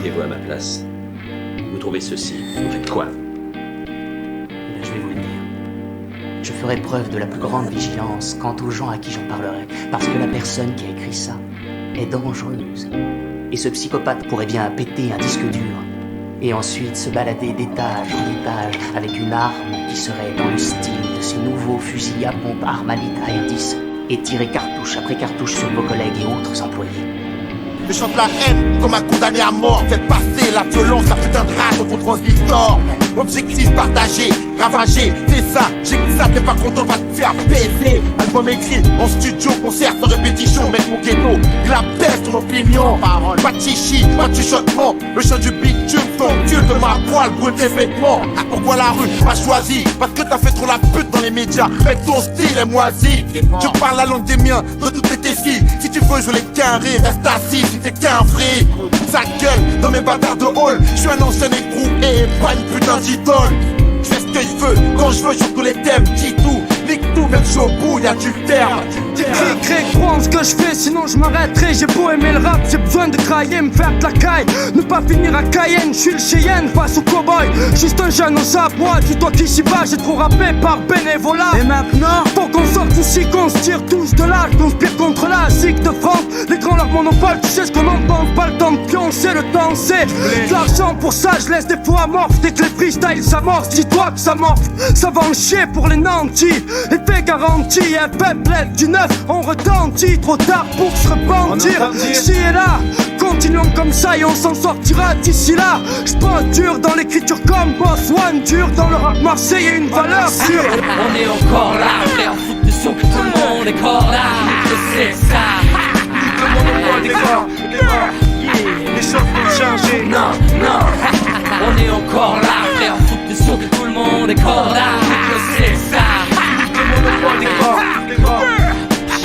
mettez-vous à ma place. Vous trouvez ceci, vous faites quoi? Je vais vous le dire. Je ferai preuve de la plus grande vigilance quant aux gens à qui j'en parlerai, parce que la personne qui a écrit ça est dangereuse. Et ce psychopathe pourrait bien péter un disque dur, et ensuite se balader d'étage en étage avec une arme qui serait dans le style de ces nouveaux fusils à pompe Armalite AR-10, et tirer cartouche après cartouche sur vos collègues et autres employés. Je chante la haine comme un condamné à mort. Faites passer la violence, la putain de rage au ton transistor. Objectif partagé, ravagé, c'est ça. J'écoute ça, t'es pas content, va te faire baiser. Album écrit en studio, concert sans répétition. Mec, mon ghetto, il a baisse ton opinion. Pas de chichi, pas de chuchotement. Le chant du bitume, ton cul de ma poêle, brûle tes vêtements. Pourquoi la rue m'a choisi? Parce que t'as fait trop la pute dans les médias. Mec, ton style est moisi. Je parle la langue des miens, de toutes tes filles. Si tu veux, je l'ai qu'un rire, reste assis. T'es qu'un free, sa gueule dans mes bâtards de hall. Je suis un ancien écrou et pas une putain d'idole. Je fais ce que je veux, quand je veux, sur tous les thèmes. Dis tout, nique tout, même si au bout y'a du terme. Crée, crois en ce que je fais, sinon je m'arrêterai. J'ai beau aimer le rap, j'ai besoin de crailler, me faire de la caille. Ne pas finir à Cayenne, je suis le Cheyenne face au cowboy. Juste un jeune, on s'aboie, dis-toi qui s'y va. J'ai trop rappé par bénévolat. Et maintenant, faut qu'on sorte ici, qu'on se tire tous de là. Je conspire contre la SIC de France. Les grands, leur monopole, tu sais ce qu'on en pense. Pas le temps de pioncer, le temps c'est de l'argent. Pour ça, je laisse des fois amorphes. Dès que les freestyles s'amorcent, dis-toi que ça morphe. Ça va en chier pour les nantis. Effet garanti, un peuple du neuf. On retentit, trop tard pour se repentir. Si et là, continuons comme ça et on s'en sortira d'ici là. J'pose dur dans l'écriture comme Boss One, dur dans le rap marseillais, une valeur sûre. On est encore là, frère, fout de son que tout le monde est encore là. Je sais ça. Tout le monde est au décor. Les choses vont changer. Non, non. On est encore là, frère, fout de son que tout le monde est encore là. Je sais ça. Tout le monde est au décor.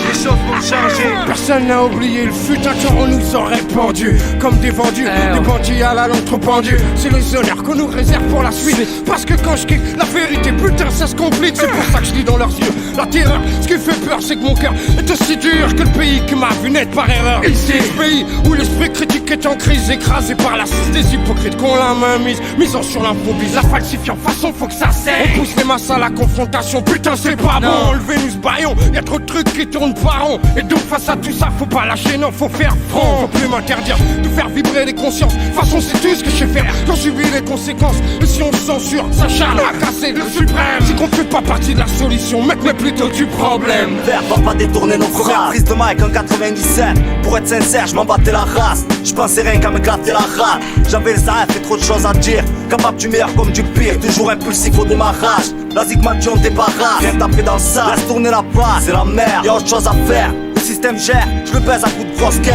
Les choses vont changer. Personne n'a oublié le fut un temps on nous aurait pendu comme des vendus, des bandits à la langue trop pendue. C'est les honneurs qu'on nous réserve pour la suite. Parce que quand je kick la vérité, putain ça se complique. C'est pour ça que je lis dans leurs yeux la terreur. Ce qui fait peur c'est que mon cœur est aussi dur que le pays qui m'a vu naître par erreur. Ici, ce pays où l'esprit critique est en crise, écrasé par la cise des hypocrites qu'on la main mise, misant sur l'infobie, la falsifiant. Façon faut que ça cesse. On pousse les masses à la confrontation. Putain c'est pas bon, enlevez-nous ce baillon. Y'a trop de trucs qui tournent par rond. Et donc face à tout ça faut pas lâcher, non faut faire front. Faut plus m'interdire de faire vibrer les consciences. De toute façon c'est tout ce que je sais faire, j'en subis les conséquences. Et si on se censure, ça charle à casser le suprême. C'est qu'on fait pas partie de la solution, mec mais plutôt du problème. Vert va pas détourner nos phrases. Prise de mic en 97. Pour être sincère, je m'en battais la race. Je pensais rien qu'à me gratter la rate. J'avais les arrêts et trop de choses à dire. Capable du meilleur comme du pire. Toujours impulsif au démarrage. La zigmati on débarrasse. Viens taper dans le sac, laisse tourner la base. C'est la merde, y'a autre chose à faire. Le système gère, je le baise à coups de grosse caisse.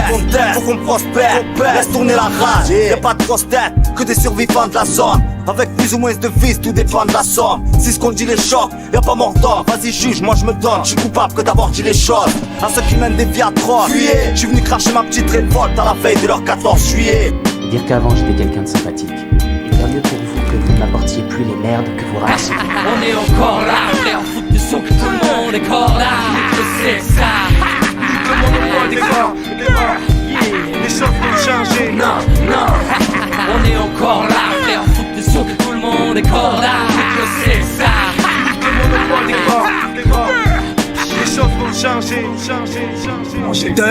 Faut qu'on prospère, laisse tourner la rage. Y'a pas de grosse tête, que des survivants de la zone. Avec plus ou moins de fils, tout dépend de la somme. Si ce qu'on dit les chocs, y'a pas mort d'homme. Vas-y juge, moi je me donne, je suis coupable que d'avoir dit les choses. À ceux qui mènent des vies atroces, je suis venu cracher ma petite révolte à la veille de leur 14 juillet. Dire qu'avant j'étais quelqu'un de sympathique. Et tant mieux pour vous que vous ne m'apportiez plus les merdes que vous ramassez. On est encore là, frère, fout de son que tout le monde est encore là. Je sais ça. Tout le monde est au décor. Les choses vont changer. Non, non. On est encore là, frère, fout de son que tout le monde est encore là. Je sais ça. Tout le monde est au décor. Les choses vont changer. De 1,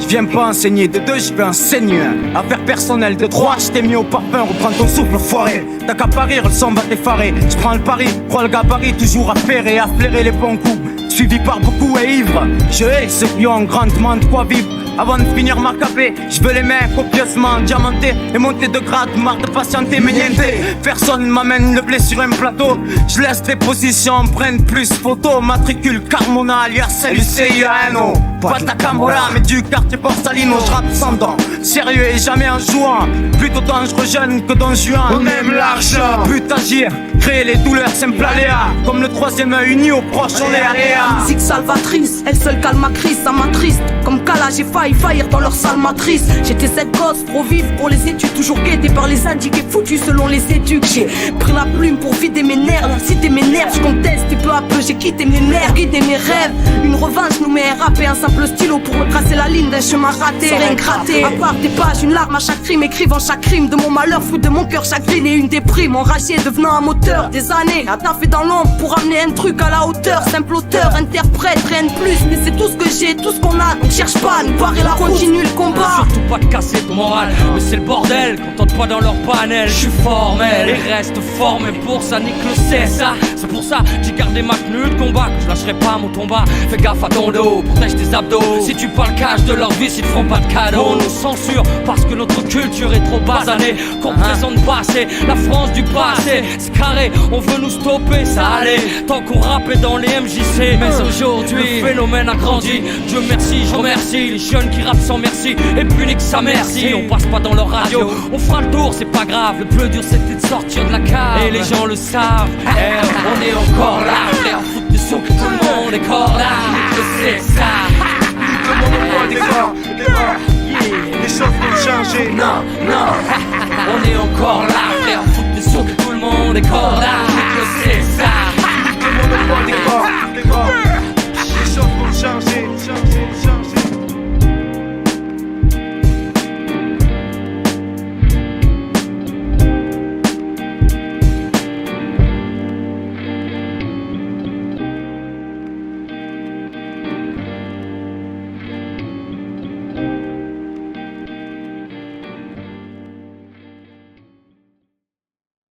je viens pas enseigner. De 2, je vais enseigner. Affaire personnelle. De 3, je t'ai mis au parfum. Reprends ton souffle, foiré. T'as qu'à parir, le son va t'effarer. Je prends le pari, crois le gabarit. Toujours à faire et à flairer les bons coups. Suivi par beaucoup et ivre. Je hais ceux qui ont grandement de quoi vivre. Avant de finir ma capée, je veux les mains copieusement diamantées et monter de grade, marre de patienter, mais niente. Personne m'amène le blé sur un plateau. Je laisse les positions, prennent plus photos. Matricule Carmona alias LUCIANO. Pas de la Camorra, mais du quartier Borsalino. Je rappe sans dents, sérieux et jamais en jouant. Plutôt dangereux jeune que dans juin. On aime l'argent. But agir, créer les douleurs, simple aléa. Comme le troisième œil uni au proche, on est aléa. Musique salvatrice, elle seule calme ma crise, ça m'attriste. Comme Kala, j'ai failli faillir dans leur salle matrice. J'étais cette gosse, trop vive pour les études. Toujours guetté par les indiqués foutus selon les études. J'ai pris la plume pour vider mes nerfs. Citer mes nerfs, je conteste et peu à peu j'ai quitté mes nerfs. Guider mes rêves, une revanche nous met RAP et un tape le stylo pour me tracer la ligne d'un chemin raté, rien gratté. À part des pages, une larme à chaque crime, écrivant chaque crime de mon malheur, fruit de mon cœur chagriné, une déprime, enragée, devenant un moteur. Des années à taffer dans l'ombre pour amener un truc à la hauteur. Simple auteur, interprète, rien de plus, mais c'est tout ce que j'ai, tout ce qu'on a. Donc cherche pas à nous barrer la route, continue le combat. Surtout pas de casser ton moral, mais c'est le bordel quand t'entres pas dans leur panel. Je suis formel et reste fort, mais pour ça nique le ça. C'est pour ça que j'ai gardé ma tenue de combat, que je lâcherai pas mon combat. Fais gaffe à ton dos, protège tes abdos. Si tu parles cash de leur vie, ils te feront pas de cadeaux. On nous censure parce que notre culture est trop basanée, qu'on présente pas assez la France du passé. C'est carré, on veut nous stopper, ça allait tant qu'on rappait dans les MJC. Mais aujourd'hui, le phénomène a grandi. Dieu merci, je remercie les jeunes qui rappent sans merci et puis nique sa merci. On passe pas dans leur radio, on fera le tour, c'est pas grave. Le plus dur c'était de sortir de la cave et les gens le savent. On est encore là, frère, fout de sous, tout le monde est encore là. C'est ça. Tout le monde est d'accord, les choses vont changer. Non, non. On est encore là, frère, fout de sous, tout le monde est encore là.